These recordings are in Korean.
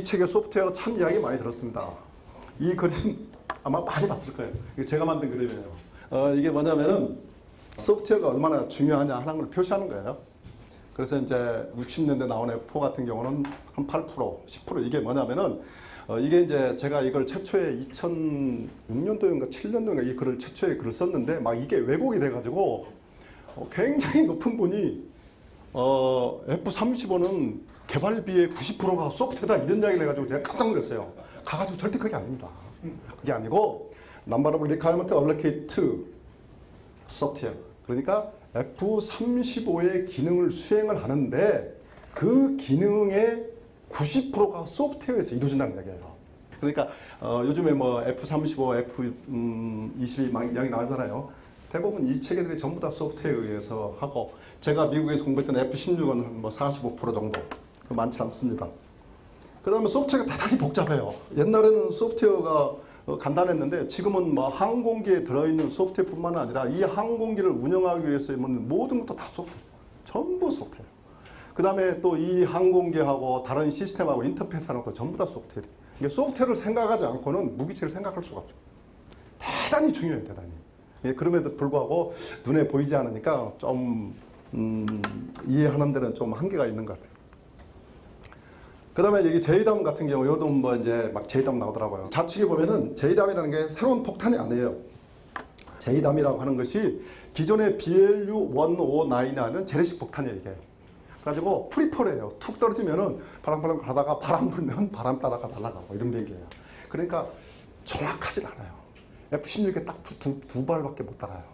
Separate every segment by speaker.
Speaker 1: 책의 소프트웨어 참 이야기 많이 들었습니다. 이 그림 아마 많이 봤을 거예요. 이거 제가 만든 그림이에요. 이게 뭐냐면은 소프트웨어가 얼마나 중요하냐 하는 걸 표시하는 거예요. 그래서 이제 60년대 나온 F4 같은 경우는 한 8%, 10% 이게 뭐냐면은 이게 이제 제가 이걸 최초에 2006년도인가 7년도인가 이 글을 최초에 글을 썼는데 막 이게 왜곡이 돼가지고 굉장히 높은 분이 F35는 개발비의 90%가 소프트웨어다 이런 이야기를 해가지고 제가 깜짝 놀랐어요. 가가지고 절대 그게 아닙니다. 그게 아니고 Number of Requirement Allocate to Software. 그러니까 F35의 기능을 수행을 하는데 그 기능의 90%가 소프트웨어에서 이루어진다는 이야기예요. 그러니까 요즘에 뭐 F35, F22 막 이야기 나오잖아요. 대부분 이 체계들이 전부 다 소프트웨어에 의해서 하고 제가 미국에서 공부했던 F16은 뭐 45% 정도 많지 않습니다. 그 다음에 소프트웨어가 대단히 복잡해요. 옛날에는 소프트웨어가 간단했는데 지금은 뭐 항공기에 들어있는 소프트웨어뿐만 아니라 이 항공기를 운영하기 위해서 모든 것도 다 소프트웨어. 전부 소프트웨어. 그 다음에 또 이 항공기하고 다른 시스템하고 인터페이스하는 거 전부 다 소프트웨어. 이게 소프트웨어를 생각하지 않고는 무기체를 생각할 수가 없죠. 대단히 중요해요, 대단히. 예, 그럼에도 불구하고 눈에 보이지 않으니까 좀 이해하는 데는 좀 한계가 있는 것 같아요. 그 다음에 여기 JDAM 같은 경우, 요즘 뭐 이제 막 JDAM 나오더라고요. 좌측에 보면은 JDAM이라는 게 새로운 폭탄이 아니에요. JDAM이라고 하는 것이 기존의 BLU-159이라는 재래식 폭탄이에요, 이게. 그래가지고 프리폴이에요. 툭 떨어지면은 바람바람 가다가 바람 불면 바람 따라가 날아가고 이런 비행기예요. 그러니까 정확하진 않아요. F-16에 딱 두 발밖에 못 달아요.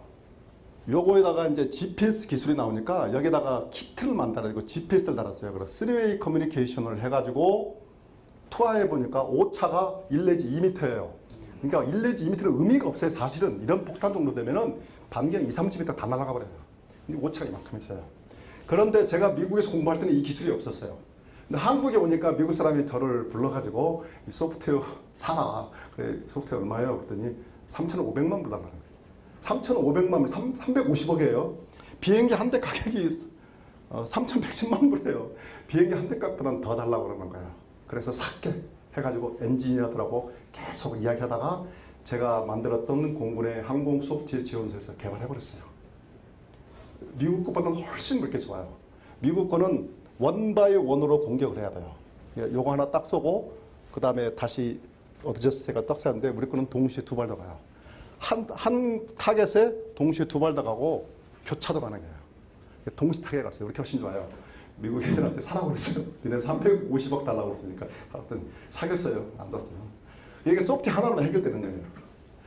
Speaker 1: 요거에다가 이제 GPS 기술이 나오니까 여기다가 키트를 만들어가지고 GPS를 달았어요. 그래서 3웨이 커뮤니케이션을 해가지고 투하해 보니까 오차가 1 내지 2m예요. 그러니까 1 내지 2m는 의미가 없어요. 사실은 이런 폭탄 정도 되면은 반경 2, 30m 다 날아가 버려요. 근데 오차가 이만큼 있어요. 그런데 제가 미국에서 공부할 때는 이 기술이 없었어요. 근데 한국에 오니까 미국 사람이 저를 불러가지고 이 소프트웨어 사라. 그래, 소프트웨어 얼마예요? 그랬더니 3,500만 불 달라는 거예요. 3,500만 불, 350억이에요. 비행기 한 대 가격이 3,110만 불이에요. 비행기 한 대 값보다는 더 달라고 그러는 거예요. 그래서 샀게 해가지고 엔지니어들하고 계속 이야기하다가 제가 만들었던 공군의 항공 소프트웨어 지원소에서 개발해버렸어요. 미국 것보다는 훨씬 그렇게 좋아요. 미국 거는 원바이 원으로 공격을 해야 돼요. 요거 하나 딱 쏘고 그 다음에 다시 어드저스트가 딱 쏘는데 우리 거는 동시에 두 발 더 가요. 한 타겟에 동시에 두 발 더 가고 교차도 가능해요. 동시 타겟 갔어요. 이렇게 훨씬 좋아요. 미국 애들한테 사라고 그랬어요. 니네 350억 달라고 그랬으니까 사겠어요. 안 샀죠. 이게 소프트웨어 하나로만 해결되는 거예요.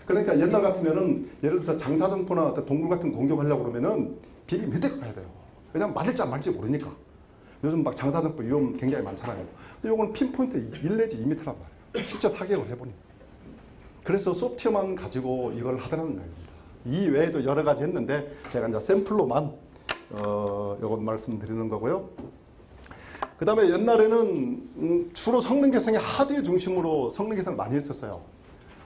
Speaker 1: 그러니까 옛날 같으면은 예를 들어서 장사정포나 동굴 같은 공격하려고 그러면은 비행기 몇 대가 가야 돼요. 왜냐면 맞을지 안 맞을지 모르니까. 요즘 막 장사정포 위험 굉장히 많잖아요. 근데 요거는 핀포인트 1 내지 2m란 말이에요. 실제 사격을 해보니. 그래서 소프트웨어만 가지고 이걸 하더라는 거입니다. 이 외에도 여러 가지 했는데 제가 이제 샘플로만 요건 말씀드리는 거고요. 그 다음에 옛날에는 주로 성능 개선이 하드웨어 중심으로 성능 개선을 많이 했었어요.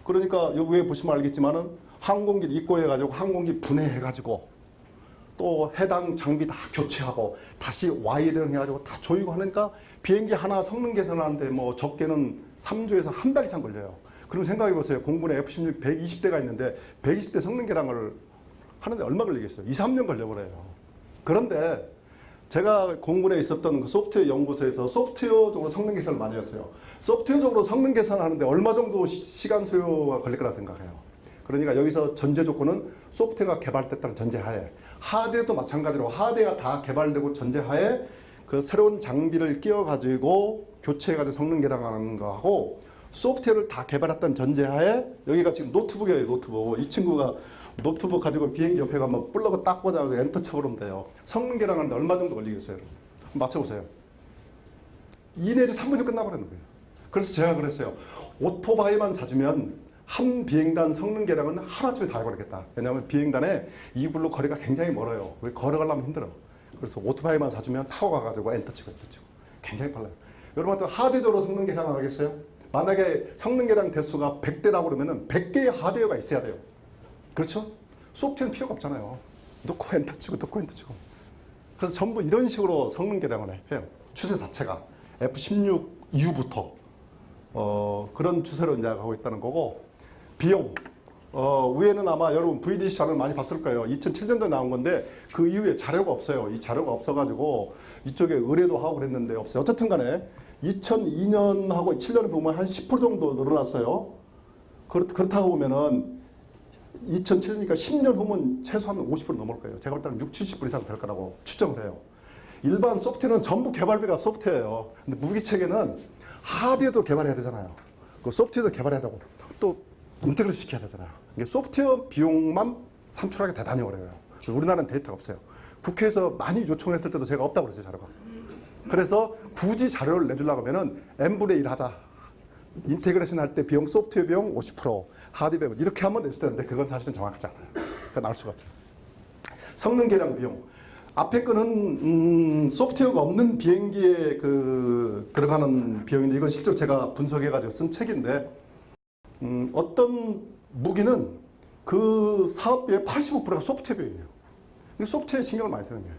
Speaker 1: 그러니까 여기 위에 보시면 알겠지만은 항공기 입고해가지고 항공기 분해해가지고 또 해당 장비 다 교체하고 다시 와이어링 해가지고 다 조이고 하니까 비행기 하나 성능 개선하는데 뭐 적게는 3주에서 한 달 이상 걸려요. 그럼 생각해 보세요. 공군에 F-16 120대가 있는데 120대 성능 개량을 하는데 얼마 걸리겠어요? 2, 3년 걸려버려요. 그런데 제가 공군에 있었던 그 소프트웨어 연구소에서 소프트웨어적으로 성능 개선을 많이 했어요. 소프트웨어적으로 성능 개선을 하는데 얼마 정도 시간 소요가 걸릴 거라 생각해요. 그러니까 여기서 전제 조건은 소프트웨어가 개발됐다는 전제하에 하드웨어도 마찬가지로 하드웨어가 다 개발되고 전제하에 그 새로운 장비를 끼워가지고 교체해가지고 성능 개량하는 거하고 소프트웨어를 다 개발했다는 전제하에 여기가 지금 노트북이에요. 노트북. 이 친구가 노트북 가지고 비행기 옆에 가면 플러그 딱 꽂아서 엔터 쳐버리면 돼요. 성능 개량하는데 얼마 정도 걸리겠어요? 맞춰보세요. 2 내지 3분이면 끝나버리는 거예요. 그래서 제가 그랬어요. 오토바이만 사주면 한 비행단 성능 개량은 하루아침에 다 해버리겠다. 왜냐하면 비행단에 이굴로 거리가 굉장히 멀어요. 걸어가려면 힘들어. 그래서 오토바이만 사주면 타고 가가지고 엔터 치고 엔터 치고 굉장히 빨라요. 여러분한테 하드웨어로 성능 개량을 하겠어요? 만약에 성능 개량 대수가 100대라고 그러면 100개의 하드웨어가 있어야 돼요. 그렇죠? 소프트웨어는 필요가 없잖아요. 넣고 엔터 치고 넣고 엔터 치고. 그래서 전부 이런 식으로 성능 개량을 해요. 추세 자체가 F-16 이후부터 그런 추세로 이제 가고 있다는 거고, 비용. 위에는 아마 여러분 VDC 자료를 많이 봤을 거예요. 2007년도에 나온 건데 그 이후에 자료가 없어요. 이 자료가 없어가지고 이쪽에 의뢰도 하고 그랬는데 없어요. 어쨌든 간에 2002년하고 7년을 보면 한 10% 정도 늘어났어요. 그렇다고 보면은 2007년이니까 10년 후면 최소한 50% 넘을 거예요. 제가 볼 때는 60, 70% 이상 될 거라고 추정을 해요. 일반 소프트웨어는 전부 개발비가 소프트웨어예요. 근데 무기체계는 하드웨어도 개발해야 되잖아요. 그 소프트웨어도 개발해야 되고 또 인테그레이션 시켜야 되잖아요. 이게 소프트웨어 비용만 산출하기 대단히 어려워요. 우리나라는 데이터가 없어요. 국회에서 많이 요청을 했을 때도 제가 없다고 그랬어요, 자료가. 그래서 굳이 자료를 내주려고 하면은 n분의 1 하자. 인테그레이션 할 때 비용, 소프트웨어 비용 50%, 하드웨어 비용 이렇게 하면 됐을 텐데 그건 사실은 정확하지 않아요. 그러니까 나올 수가 없죠. 성능 개량 비용. 앞에 거는 소프트웨어가 없는 비행기에 들어가는 비용인데 이건 실제로 제가 분석해가지고 쓴 책인데 어떤 무기는 그 사업비의 85%가 소프트웨어 비용이에요. 소프트웨어에 신경을 많이 쓰는 거예요.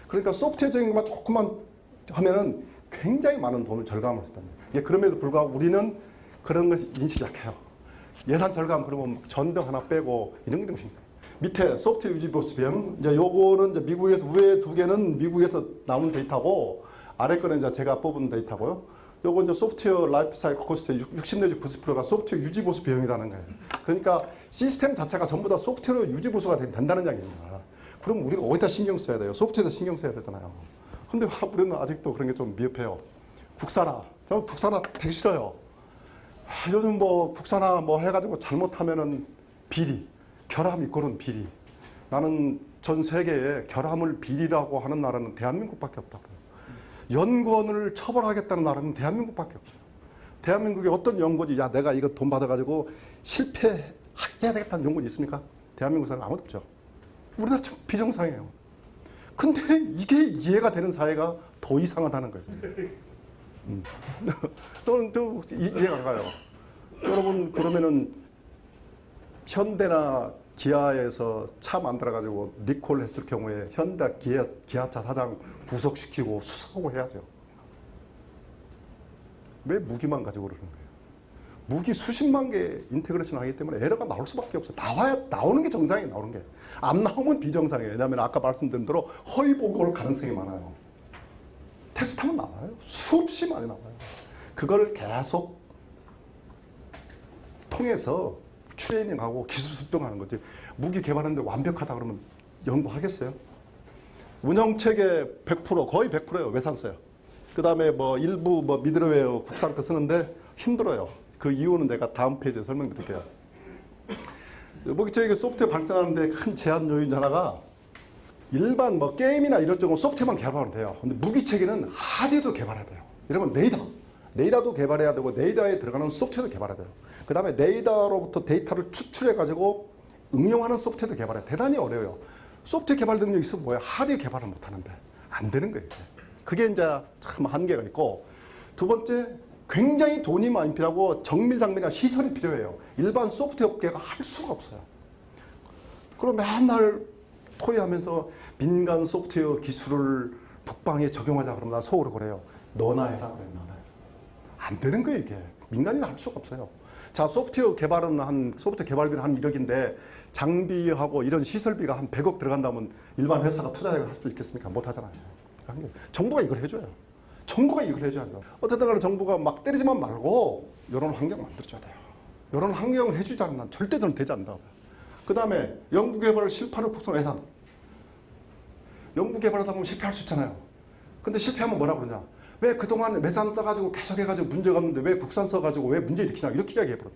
Speaker 1: 그러니까 소프트웨어적인 것만 조금만 하면은 굉장히 많은 돈을 절감할 수 있답니다. 그럼에도 불구하고 우리는 그런 것이 인식이 약해요. 예산 절감 그러면 전등 하나 빼고 이런 것입니다. 밑에 소프트웨어 유지 보수 비용, 이제 요거는 이제 미국에서 위에 두 개는 미국에서 나온 데이터고 아래 거는 이제 제가 뽑은 데이터고요. 요거 이제 소프트웨어 라이프 사이클 코스트 60 내지 90%가 소프트웨어 유지 보수 비용이라는 거예요. 그러니까 시스템 자체가 전부 다 소프트웨어 유지 보수가 된다는 이야기입니다. 그럼 우리가 어디다 신경 써야 돼요? 소프트웨어에다 신경 써야 되잖아요. 근데 우리는 아직도 그런 게 좀 미흡해요. 국산화. 저는 국산화 되게 싫어요. 요즘 뭐 국산화 뭐 해가지고 잘못하면은 비리, 결함 이꼬는 비리. 나는 전 세계에 결함을 비리라고 하는 나라는 대한민국밖에 없다고. 연구원을 처벌하겠다는 나라는 대한민국밖에 없어요. 대한민국에 어떤 연구원이 야 내가 이거 돈 받아가지고 실패해야 되겠다는 연구원이 있습니까? 대한민국 사람 아무도 없죠. 우리나라 참 비정상이에요. 근데 이게 이해가 되는 사회가 더 이상하다는 거예요. 저는 좀 이해가 안 가요. 여러분 그러면은 현대나 기아에서 차 만들어가지고 리콜 했을 경우에 현대 기아차 사장 구속시키고 수사하고 해야죠. 왜 무기만 가지고 그러는 거예요? 무기 수십만 개 인테그레이션 하기 때문에 에러가 나올 수밖에 없어요. 나오는 게 정상이에요. 나오는 게. 안 나오면 비정상이에요. 왜냐하면 아까 말씀드린 대로 허위 보고 올 가능성이 많아요. 테스트하면 나와요. 수없이 많이 나와요. 그걸 계속 통해서 트레이닝하고 기술 습득하는 거지. 무기 개발하는데 완벽하다 그러면 연구하겠어요? 운영체계 100%, 거의 100%예요. 외산 써요. 그 다음에 뭐 일부 뭐 미드웨어 국산 거 쓰는데 힘들어요. 그 이유는 내가 다음 페이지에 설명드릴게요. 무기체계 소프트웨어 발전하는데 큰 제한 요인 하나가 일반 뭐 게임이나 이런 쪽은 소프트웨어만 개발하면 돼요. 근데 무기체계는 하드웨어도 개발해야 돼요. 이러면 네이더도 개발해야 되고 네이더에 들어가는 소프트웨어도 개발해야 돼요. 그 다음에 네이더로부터 데이터를 추출해가지고 응용하는 소프트웨어도 개발해요. 대단히 어려워요. 소프트웨어 개발 능력이 있으면 뭐야? 하드웨어 개발을 못하는데 안 되는 거예요. 그게 이제 참 한계가 있고, 두 번째 굉장히 돈이 많이 필요하고 정밀 장비나 시설이 필요해요. 일반 소프트웨어 업계가 할 수가 없어요. 그럼 맨날 토의하면서 민간 소프트웨어 기술을 북방에 적용하자 그러면 난 속으로 그래요. 너나 해라 그래요. 너나. 안 되는 거예요 이게. 민간인은 할 수가 없어요. 자, 소프트웨어 개발비는 한 1억인데 장비하고 이런 시설비가 한 100억 들어간다면 일반 회사가 투자할 수 있겠습니까? 못 하잖아요. 정부가 이걸 해줘요. 정부가 이걸 해줘야죠. 어쨌든 간에 정부가 막 때리지만 말고 이런 환경 만들어줘야 돼요. 이런 환경을 해주지 않으면 절대 저는 되지 않는다고. 그 다음에 연구개발 실패를 폭소한 예산. 연구개발하다 보면 실패할 수 있잖아요. 근데 실패하면 뭐라 그러냐. 왜 그동안 외산 써가지고 계속 해가지고 문제가 없는데 왜 국산 써가지고 왜 문제 일으키냐. 이렇게 이야기해버려.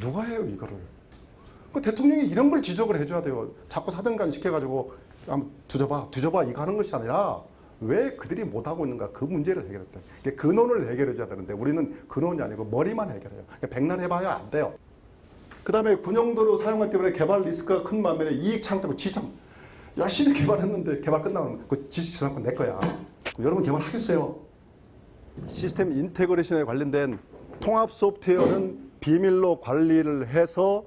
Speaker 1: 누가 해요 이거를. 그 대통령이 이런 걸 지적을 해줘야 돼요. 자꾸 사정관 시켜가지고 한번 뒤져봐 이거 하는 것이 아니라 왜 그들이 못하고 있는가 그 문제를 해결해야 돼요. 근원을 해결해줘야 되는데 우리는 근원이 아니고 머리만 해결해요. 백날 해봐야 안 돼요. 그 다음에 군용도로 사용하기 때문에 개발 리스크가 큰 반면에 이익 창출 지상. 열심히 개발했는데 개발 끝나면 그 지시전환권 내 거야. 여러분 개발하겠어요? 시스템 인테그레이션에 관련된 통합 소프트웨어는 비밀로 관리를 해서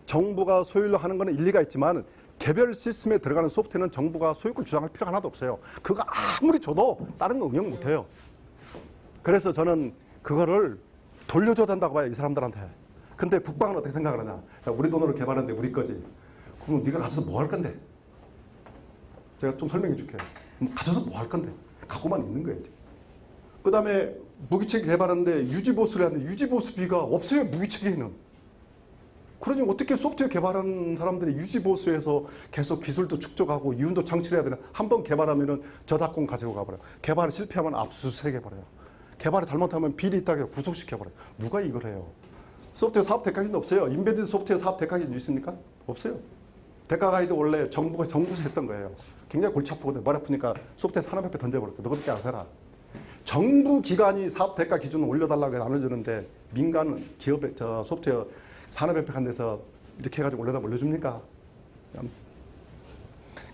Speaker 1: 정부가 소유를 하는 것은 일리가 있지만 개별 시스템에 들어가는 소프트웨어는 정부가 소유권 주장할 필요가 하나도 없어요. 그거 아무리 줘도 다른 거 응용 못해요. 그래서 저는 그거를 돌려줘야 된다고 봐요, 이 사람들한테. 근데 북방은 어떻게 생각을 하냐. 야, 우리 돈으로 개발했는데 우리 거지. 그럼 네가 가져서 뭐 할 건데? 제가 좀 설명해 줄게요. 가져서 뭐 할 건데? 갖고만 있는 거예요. 그 다음에 무기체계 개발하는데 유지보수를 하는데 유지보수비가 없어요, 무기체계에는. 그러니 어떻게 소프트웨어 개발하는 사람들이 유지보수에서 계속 기술도 축적하고 이윤도 창출해야 되나. 한번 개발하면은 저작권 가지고 가버려요. 개발에 실패하면 압수수색해버려요. 개발을 잘못하면 비리 있다가 구속시켜버려요. 누가 이걸 해요? 소프트웨어 사업 대가기도 없어요. 인베디드 소프트웨어 사업 대가기도 있습니까? 없어요. 대가 가이드 원래 정부에서 했던 거예요. 굉장히 골치 아프거든요. 머리 아프니까 소프트웨어 산업협회 던져버렸어요. 너희들 알아서 해라. 정부 기관이 사업 대가 기준을 올려달라고 나눠주는데 민간 기업의 소프트웨어 산업협회 간 데서 이렇게 해가지고 올려줍니까?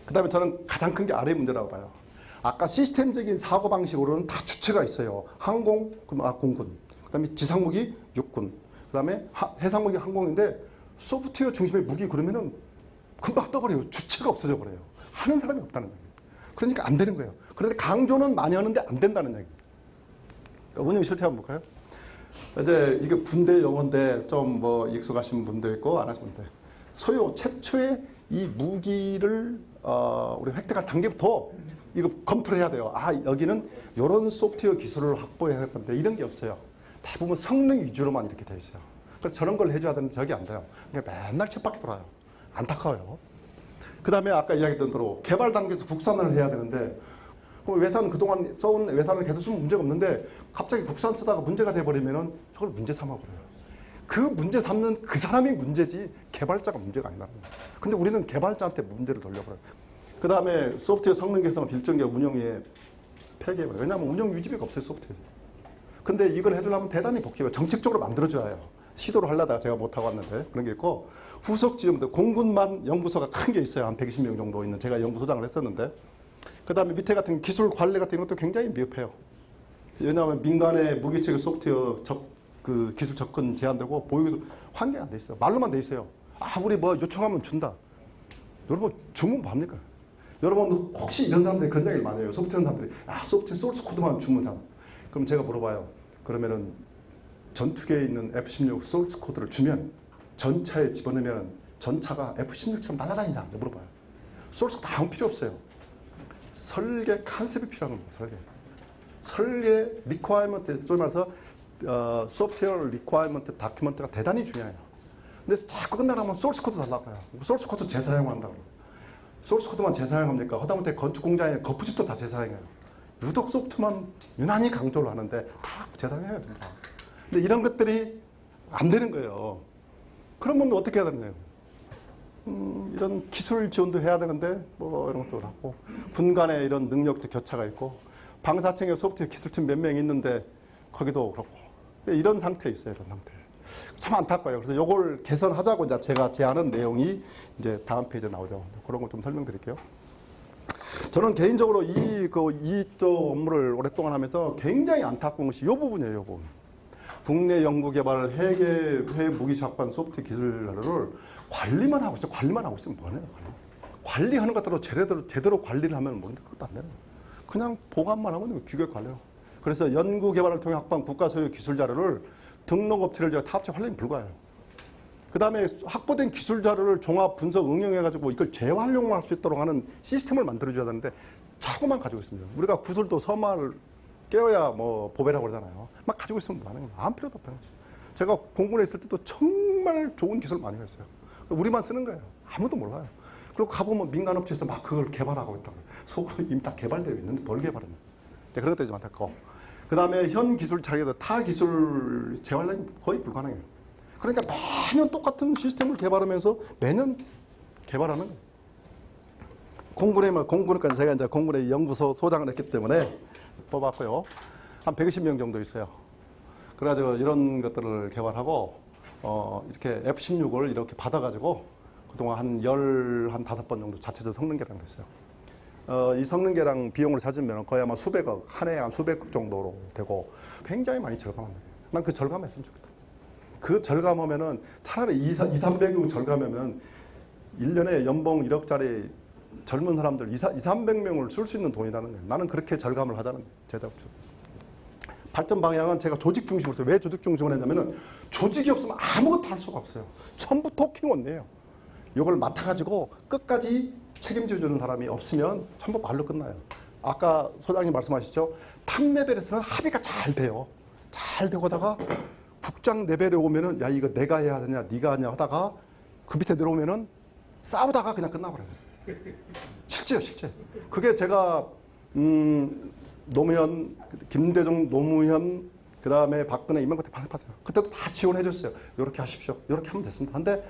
Speaker 1: 그 다음에 저는 가장 큰 게 아래 문제라고 봐요. 아까 시스템적인 사고방식으로는 다 주체가 있어요. 항공, 공군. 그 다음에 지상무기, 육군. 그 다음에 해상무기, 항공인데 소프트웨어 중심의 무기 그러면은 금방 떠버려요. 주체가 없어져 버려요. 하는 사람이 없다는 얘기예요. 그러니까 안 되는 거예요. 그런데 강조는 많이 하는데 안 된다는 얘기입니다. 운영 실태 한번 볼까요? 이제 이게 군대 용어인데 좀 뭐 익숙하신 분도 있고 안 하신 분도 있고. 소요 최초의 이 무기를 우리 획득할 단계부터 이거 검토를 해야 돼요. 아, 여기는 이런 소프트웨어 기술을 확보해야 되는데 이런 게 없어요. 대부분 성능 위주로만 이렇게 돼 있어요. 그래서 저런 걸 해줘야 되는데 저게 안 돼요. 그러니까 맨날 쳇바퀴 돌아요. 안타까워요. 그 다음에 아까 이야기했던 대로 개발 단계에서 국산을 해야 되는데 그럼 외산 그동안 써온 외산을 계속 쓰면 문제가 없는데 갑자기 국산 쓰다가 문제가 돼버리면은 저걸 문제 삼아버려요. 그 문제 삼는 그 사람이 문제지 개발자가 문제가 아니라는 거예요. 근데 우리는 개발자한테 문제를 돌려버려요. 그 다음에 소프트웨어 성능 개선 일정계 운영에 폐기해버려요. 왜냐하면 운영 유지비가 없어요, 소프트웨어. 근데 이걸 해주려면 대단히 복잡해요. 정책적으로 만들어줘야 해요. 시도를 하려다가 제가 못하고 왔는데 그런 게 있고 후속 지원도 공군만 연구소가 큰 게 있어요. 한 120명 정도 있는 제가 연구소장을 했었는데 그 다음에 밑에 같은 기술 관리 같은 것도 굉장히 미흡해요. 왜냐하면 민간의 무기체계 소프트웨어 그 기술 접근 제한되고 보유도 환경이 안 돼 있어요. 말로만 돼 있어요. 아, 우리 뭐 요청하면 준다. 여러분 주문 뭡니까? 여러분 혹시 이런 사람들이 그런 얘기를 많이 해요. 소프트웨어 사람들이 소프트웨어 소스 코드만 주면 참. 그럼 제가 물어봐요. 그러면은 전투기에 있는 F-16 소스 코드를 주면 전차에 집어넣으면 전차가 F-16처럼 날아다니냐 물어봐요. 소스 코드 아무 필요 없어요. 설계 컨셉이 필요한 겁니다. 설계 리퀘어먼트, 좀 말해서 소프트웨어 리퀘어먼트 다큐먼트가 대단히 중요해요. 근데 자꾸 끝나가면 소스 코드 달라고 해요. 소스 코드 재사용한다고. 소스 코드만 재사용합니까? 하다못해 건축 공장에 거푸집도 다 재사용해요. 유독 소프트만 유난히 강조를 하는데 다 재사용해야 됩니다. 근데 이런 것들이 안 되는 거예요. 그러면 어떻게 해야 되나요? 이런 기술 지원도 해야 되는데 뭐 이런 것도 하고 군 간에 이런 능력도 격차가 있고 방사청에 소프트웨어 기술팀 몇 명 있는데 거기도 그렇고 이런 상태에 있어요. 이런 상태. 참 안타까워요. 그래서 이걸 개선하자고 이제 제가 제안한 내용이 이제 다음 페이지에 나오죠. 그런 걸 좀 설명드릴게요. 저는 개인적으로 이 업무를 오랫동안 하면서 굉장히 안타까운 것이 이 부분이에요. 이 부분. 국내 연구개발 해외 무기 작반 소프트 기술 자료를 관리만 하고 있어요. 관리만 하고 있으면 뭐하네요. 관리하는 것대로 제대로 관리를 하면 뭔데 그것도 안 되는 거예요. 그냥 보관만 하면 규격 관리요. 그래서 연구개발을 통해 확보한 국가 소유 기술 자료를 등록업체를 타업체 활용이 불가해요. 그 다음에 확보된 기술 자료를 종합 분석 응용해가지고 이걸 재활용할 수 있도록 하는 시스템을 만들어줘야 되는데 차고만 가지고 있습니다. 우리가 구슬도 서마를 깨어야 뭐 보배라고 그러잖아요. 막 가지고 있으면 뭐 하는 거예요. 아무 필요도 없어요. 제가 공군에 있을 때도 정말 좋은 기술 많이 했어요. 우리만 쓰는 거예요. 아무도 몰라요. 그리고 가보면 민간업체에서 막 그걸 개발하고 있다고. 속으로 이미 다 개발되어 있는데 뭘 개발했나. 그런 것들이 좀 안타까워. 그 다음에 현 기술 차리도 타 기술 재활용이 거의 불가능해요. 그러니까 매년 똑같은 시스템을 개발하면서 매년 개발하는 거예요. 공군까지 제가 이제 공군의 연구소 소장을 했기 때문에 뽑았고요. 한 120명 정도 있어요. 그래가지고 이런 것들을 개발하고, 이렇게 F-16을 이렇게 받아가지고 그동안 한 15번 정도 자체적으로 성능 개량을 했어요. 이 성능 개량 비용으로 찾으면 거의 아마 수백억, 한 해에 한 수백억 정도로 되고 굉장히 많이 절감합니다. 난 그 절감했으면 좋겠다. 그 절감하면은 차라리 200~300억 절감하면 1년에 연봉 1억짜리 젊은 사람들 200~300명을 쓸 수 있는 돈이라는 거예요. 나는 그렇게 절감을 하자는 제작업체. 발전 방향은 제가 조직 중심으로 했어요. 왜 조직 중심으로 했냐면은 조직이 없으면 아무것도 할 수가 없어요. 전부 토킹 원리예요. 이걸 맡아가지고 끝까지 책임져 주는 사람이 없으면 전부 말로 끝나요. 아까 소장님 말씀하셨죠. 탑 레벨에서는 합의가 잘 돼요. 잘 되고다가 국장 레벨에 오면은 야 이거 내가 해야 되냐 네가 하냐 하다가 그 밑에 내려오면은 싸우다가 그냥 끝나버려요. 실제요, 실제. 그게 제가 노무현, 김대중, 노무현, 그 다음에 박근혜, 이명박 때 봤어요. 그때도 다 지원해 줬어요. 이렇게 하십시오. 이렇게 하면 됐습니다. 근데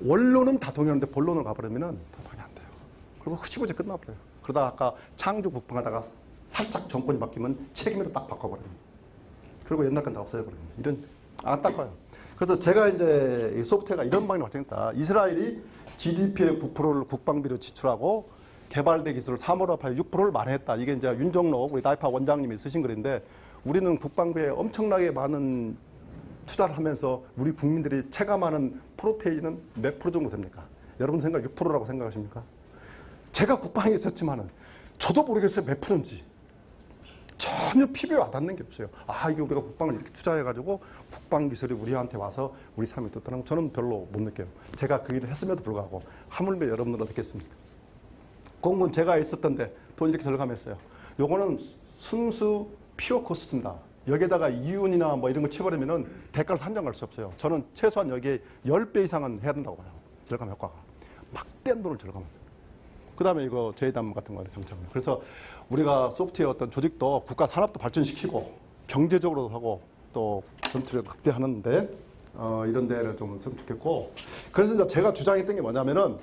Speaker 1: 원론은 다 동의하는데 본론을 가버리면은 동의 안 돼요. 그리고 흐지부지 끝나버려요. 그러다 아까 창조 국방하다가 살짝 정권이 바뀌면 책임으로 딱 바꿔버려요. 그리고 옛날 건 다 없어져버려요. 이런 안타까워요. 그래서 제가 이제 소프트웨어가 이런 방향으로 발전했다. 이스라엘이 GDP의 9%를 국방비로 지출하고 개발대 기술을 3월로 합하여 6%를 만회했다. 이게 이제 윤정록 우리 나이파 원장님이 쓰신 글인데 우리는 국방비에 엄청나게 많은 투자를 하면서 우리 국민들이 체감하는 프로테인은 몇 프로 정도 됩니까? 여러분 생각 6%라고 생각하십니까? 제가 국방에 있었지만은 저도 모르겠어요. 몇 프로인지. 전혀 피부에 와닿는 게 없어요. 아, 이게 우리가 국방을 이렇게 투자해가지고 국방 기술이 우리한테 와서 우리 삶이 떴다는 건 저는 별로 못 느껴요. 제가 그 일을 했음에도 불구하고 하물며 여러분들은 어떻겠습니까? 공군 제가 있었던데 돈 이렇게 절감했어요. 요거는 순수 피어 코스트입니다. 여기에다가 이윤이나 뭐 이런 걸 쳐버리면은 대가를 산정할 수 없어요. 저는 최소한 여기에 10배 이상은 해야 된다고 봐요. 절감 효과가. 막대한 돈을 절감합니다. 그 다음에 이거 제이담 같은 거는 정착을. 그래서 우리가 소프트웨어 어떤 조직도 국가 산업도 발전시키고 경제적으로도 하고 또 전투를 극대화하는데 이런 데를 좀 했으면 좋겠고. 그래서 이제 제가 주장했던 게 뭐냐면은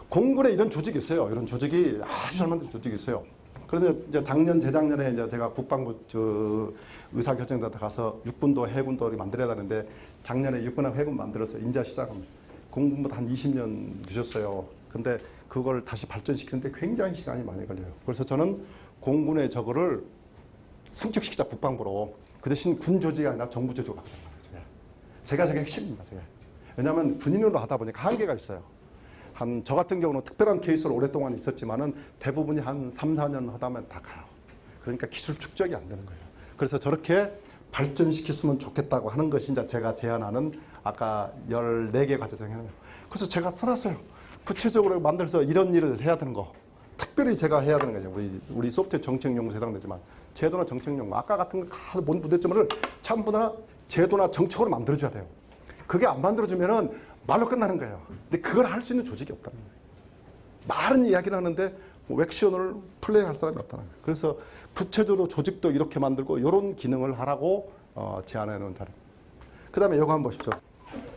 Speaker 1: 공군에 이런 조직이 있어요. 이런 조직이 아주 잘 만든 조직이 있어요. 그래서 이제 작년, 재작년에 이제 제가 국방부 의사결정단에 가서 육군도 해군도 만들어야 되는데 작년에 육군하고 해군 만들어서 인자 시작은 공군보다 한 20년 늦었어요. 근데 그걸 다시 발전시키는데 굉장히 시간이 많이 걸려요. 그래서 저는 공군의 저거를 승격시키자 국방부로 그 대신 군 조직이 아니라 정부 조직으로 바꾸자 말이에요. 제가 저게 핵심입니다. 저게. 왜냐하면 군인으로 하다 보니까 한계가 있어요. 저 같은 경우는 특별한 케이스로 오랫동안 있었지만은 대부분이 한 3, 4년 하다 보면 다 가요. 그러니까 기술 축적이 안 되는 거예요. 그래서 저렇게 발전시켰으면 좋겠다고 하는 것이 이제 제가 제안하는 아까 14개 과제정이에요. 그래서 제가 써놨어요. 구체적으로 만들어서 이런 일을 해야 되는 거. 특별히 제가 해야 되는 거죠. 우리 소프트웨어 정책연구소에 해당되지만 제도나 정책연구, 아까 같은 거 모든 부대점을 전부 다 제도나 정책으로 만들어줘야 돼요. 그게 안 만들어주면은 말로 끝나는 거예요. 근데 그걸 할 수 있는 조직이 없다는 거예요. 말은 이야기를 하는데 액션을 플레이할 사람이 없다는 거예요. 그래서 구체적으로 조직도 이렇게 만들고 이런 기능을 하라고 제안해 놓은 자료. 그 다음에 이거 한번 보십시오.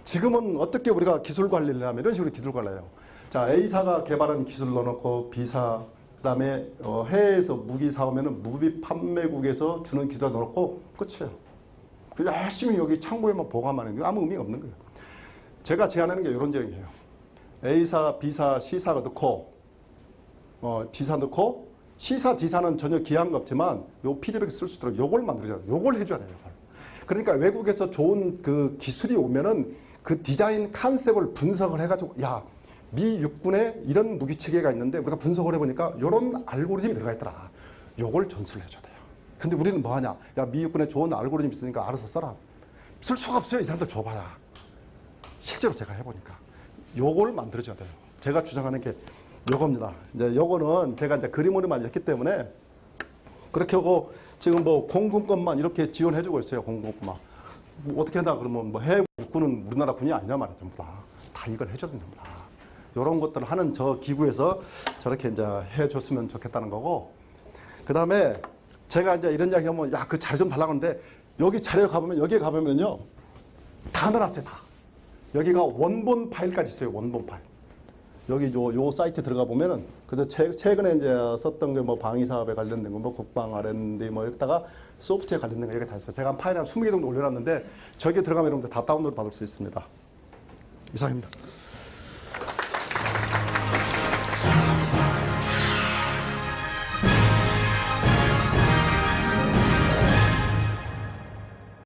Speaker 1: 지금은 어떻게 우리가 기술 관리를 하면 이런 식으로 기술 관리해요. 자, A사가 개발한 기술 넣어놓고 B사, 그 다음에 해외에서 무기 사오면은 무기 판매국에서 주는 기술 넣어놓고 끝이에요. 그래서 열심히 여기 창고에만 보관하는 게 아무 의미가 없는 거예요. 제가 제안하는 게 이런 적이에요. A사, B사, C사가 넣고, D사 넣고, C사, D사는 전혀 기한가 없지만 요 피드백 쓸 수 있도록 요걸 만들어줘야 돼요. 요걸 해줘야 돼요. 그러니까 외국에서 좋은 그 기술이 오면은 그 디자인 컨셉을 분석을 해가지고 야, 미 육군에 이런 무기 체계가 있는데 우리가 분석을 해보니까 이런 알고리즘이 들어가 있더라. 요걸 전수를 해줘야 돼요. 근데 우리는 뭐 하냐? 야, 미 육군에 좋은 알고리즘 있으니까 알아서 써라. 쓸 수가 없어요. 이 사람들 줘봐야. 실제로 제가 해보니까 요걸 만들어줘야 돼요. 제가 주장하는 게 요겁니다. 이제 요거는 제가 이제 그림으로만 했기 때문에 그렇게 하고 지금 뭐 공군권만 이렇게 지원해주고 있어요. 공군권만. 뭐 어떻게 한다 그러면 뭐 해외 육군은 우리나라 군이 아니냐 말이야. 전부 다. 다 이걸 해줘야 됩니다. 이런 것들을 하는 저 기구에서 저렇게 이제 해줬으면 좋겠다는 거고. 그 다음에 제가 이제 이런 이야기 하면 야, 그 자료 좀 달라고 하는데 여기 자료에 가보면 여기에 가보면요. 다 넣어놨어요. 다. 여기가 원본 파일까지 있어요. 원본 파일. 여기 요 사이트 들어가 보면은 그래서 최근에 이제 썼던 게 뭐 방위 사업에 관련된 거, 뭐 국방 R&D 뭐 여기다가 소프트웨어 관련된 거 이렇게 다 있어요. 제가 한 파일 한 20개 정도 올려놨는데 저기에 들어가면 여러분들 다 다운로드 받을 수 있습니다. 이상입니다.